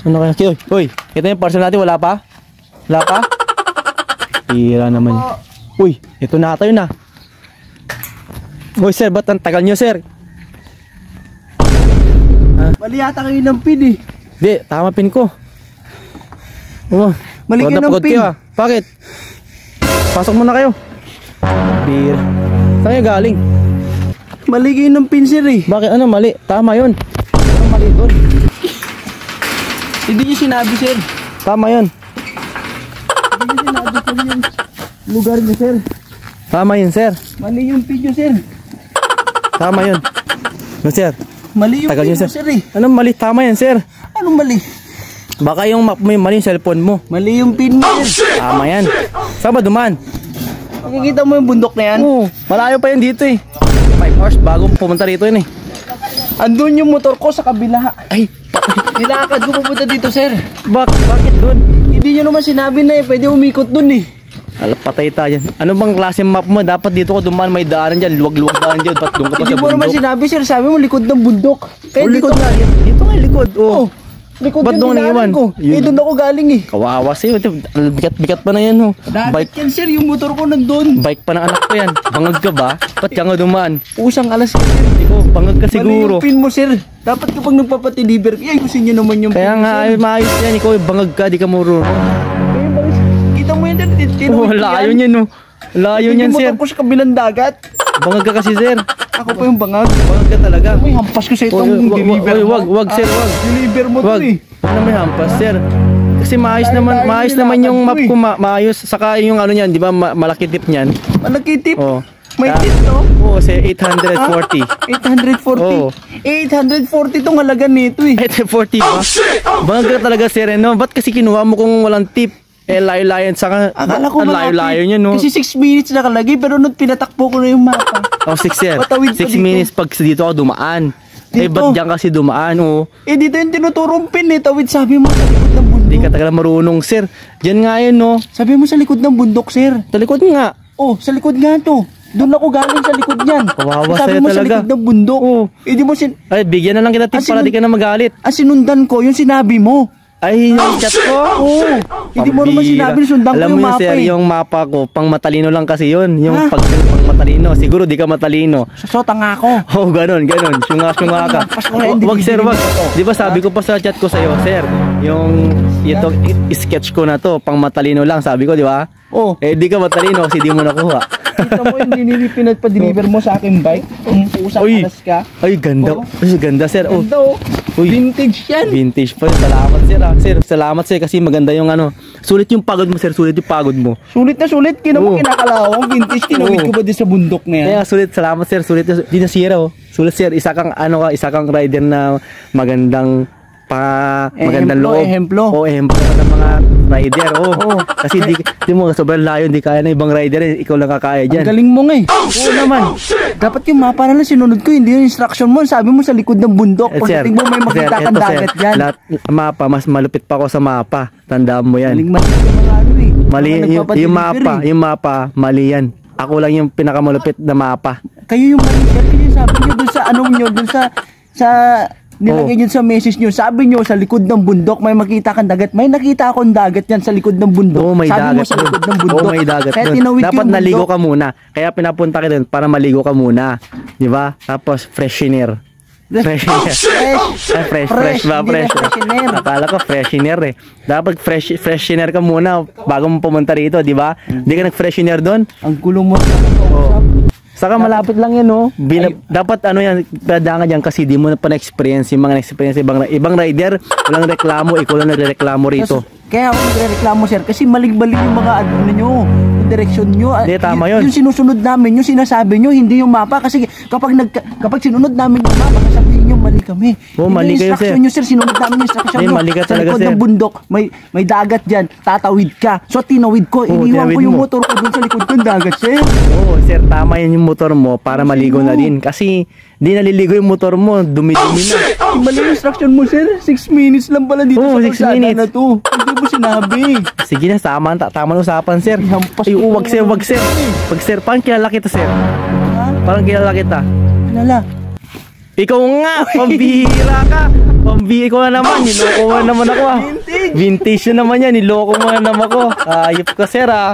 Ano kaya? Uy, ito yung parcel natin, wala pa? Wala pa? Tira naman. Uy, ito na tayo na. Uy sir, ba't ang tagal nyo sir? Mali yata kayo ng pin eh. Hindi, tama pin ko. Mali kayo ng pin. Bakit? Pasok muna kayo. Tira. Saan kayo galing? Mali kayo ng pin sir eh. Bakit? Ano mali? Tama yun. Ano mali doon? Hindi nyo sinabi sir. Tama yun. Hindi nyo sinabi sir yung lugar nyo sir. Tama yun sir. Mali yung pin nyo sir. Tama yun. No sir. Mali yung tagal pin yun, nyo sir eh. Anong mali? Tama yan sir. Anong mali? Baka yung map mo yung mali yung cellphone mo. Mali yung pin mo sir. Tama yan. Saan ba dumaan? Makikita mo yung bundok na yan? Oo. Malayo pa yan dito eh. 5 hours bago pumunta rito yun eh. Andun yung motor ko sa kabila. Ay, nilakad ko pupunta dito sir. Bakit doon? Hindi nyo naman sinabi na eh, pwede umikot dun eh. Alam, patay tayo dyan. Ano bang klase map mo? Dapat dito ko dumaan, may daanan dyan. Luwag-luwag daan dyan. Ba't doon ka pa Hindi sa mo naman bundok? sinabi sir, sabi mo likod ng bundok. Kaya Likod nga. Dito nga likod. Oh, likod Ba't yung doon dinaanan naiwan? ko. Eh doon ako galing eh. Kawawa sa'yo. Bigat-bigat pa na yan. Oh. Dagat yan sir, yung motor ko nandun. Bike pa ng anak ko yan. Bangag ka ba? Ba't ka nga dumaan? Pusang alas ka sir. Ikaw, bangag ka Mali siguro. yung pin mo sir. Dapat kapag nagpapadeliver, ay gusto nyo naman yung Kaya pin mo, nga, sir. ay maayos yan. Ikaw, bangag ka, di ka marunong. Kita mo yan sir, Oh, layo niyan, no. Layo niyan, sir. Yung motor ko sa kabilang dagat. Bangag ka kasi, sir. Ako pa yung bangag. Bangag ka talaga. May hampas ko sa itong deliver mo. Wag, sir, wag. Deliver mo Wag. to eh. Ano may hampas, sir? Kasi maayos Layo naman yung nilakad map ko eh. ko, maayos. Saka yung ano niyan, di ba, malaki tip niyan. Malaki tip. Oh. May tip to. Oo, kasi 840. 840. Oo. 840 tong halaga nito eh. 840 ba? Bangag ka talaga, sir, no? Ba't kasi kinuha mo kung walang tip? Eh, layo-layo. Saka, Akala ko ang layo-layo niya, no? Kasi 6 minutes nakalagay pero nung pinatakbo ko na yung mapa. Oh, 6, sir. Patawid pa 6 dito. minutes pag dito ako dumaan. Eh, Dito. ba't diyan kasi dumaan, oh? Eh dito yung tinuturong pin eh. Tawid sabi mo sa likod ng bundok. Hindi ka talaga marunong, sir. Diyan nga yun, no? Sabi mo sa likod ng bundok sir. Talikod nga. Oh, sa likod nga to. Doon ako galing sa likod niyan. Kawawa Sabi sa'yo mo sa talaga. likod ng bundok. Oo. Eh di mo Ay, bigyan na lang kita tip para di ka na magalit. sinundan ko yung sinabi mo. Ay, yung chat ko? Oo. Hindi mo naman Pambira. sinabi sundan ko Alam yung mo mapa sir, eh. yung mapa ko, pang matalino lang kasi yun. Yung Ha? pang matalino. Siguro di ka matalino. So tanga ako. Oh, ganun. Syunga ka. Wag sir, wag. Di ba sabi ko pa sa chat ko sa'yo, sir, yung itong sketch ko na to, pang matalino lang, sabi ko, di ba? Oh. Eh, di ka matalino kasi di mo nakuha. Kita mo yung pinagpa-deliver mo sa aking bike. Usang Uy. alas ka. Ay, ganda. Oh. Ay, ganda, sir. Oh. Ganda oh. Uy. Vintage yan. Vintage pa. Salamat, sir. Sir, salamat, sir. Kasi maganda yung ano. Sulit yung pagod mo, sir. Sulit yung pagod mo. Sulit na sulit. Oo. Kinakalawang vintage. Tinawid Oo. ko ba din sa bundok na yan? Kaya sulit. Salamat, sir. Sulit. Di nasira, oh. Sulit, sir. Isa kang, isa kang rider na magandang magandang loob. Ehemplo. O, ehemplo ka ng mga rider. Oh. Oo. Kasi di mo, sobrang layo. Di kaya ng ibang rider. Ikaw lang kakaya Ang dyan. galing mo nga eh. Oo naman. Dapat yung mapa na lang sinunod ko. Hindi yung instruction mo. Sabi mo sa likod ng bundok. Sir, Pagdating mo may makita kang eto, dagat sir. dyan. Lahat, mapa, mas malupit pa ako sa mapa. Tandaan mo yan. Galing mali yung mga ano eh. Mali Mga nagpapadeliver eh. yung mapa, mali yan. Ako lang yung pinakamalupit na mapa. Kayo yung mali sir. Kasi sabi nyo dun sa ano nyo. Dun sa nilagay nyo sa message nyo. Sabi nyo sa likod ng bundok may makita kang dagat. May nakita akong dagat yan sa likod ng bundok. Oo, may sabi dagat mo sa likod ng bundok. Oo, may dagat Kaya dun. tinawid ko Dapat yung naligo bundok. ka muna. Kaya pinapunta ka dun para maligo ka muna. Di ba? Tapos freshener. Freshener. Fresh ba? Hindi na Fresh. freshener. Akala ko freshener eh. Dapat freshener ka muna bago mo pumunta rito, di ba? Hindi ka nag-freshener doon. Ang gulo mo. Saka malapit lang yan, no? Dapat ano yan, dadangan yan kasi di mo na pa na-experience yung mga na-experience ibang rider, walang reklamo, ikaw lang nagreklamo rito. Kaya ako nagreklamo sir kasi malig-balig yung mga ano nyo, yung direction nyo. Hindi, tama yun. Yung sinusunod namin, yung sinasabi nyo, hindi yung mapa kasi kapag sinunod namin yung mapa, sasabihin nyo mali kami. Oo, Hindi mali yung kayo, instruction sir. nyo sir, sinunod namin yung instruction Hindi, nyo. mali ka Sa talaga, likod sir. ng bundok, may dagat dyan, tatawid ka. So tinawid ko, iniwan tinawid ko yung mo. motor ko dun sa likod ng dagat sir. Oo, sir, tama yan yung motor mo para maligo na din. Kasi di naliligo yung motor mo, dumi-dumi na. Mali yung instruction mo sir, 6 minutes lang pala dito Oo, sa 6 kalsada minutes. na to. Hindi mo sinabi. Sige na, tama na usapan, sir. Hampas Ay, ko wag sir, wag sir. Wag sir, parang kilala kita, sir. Ha? Parang kilala kita. Nala. Ikaw nga, pambihira ka. Pambi ko na naman, niloko mo na naman ako ah. Vintage na naman yan, niloko mo na naman ako. Ayop ka sir ah.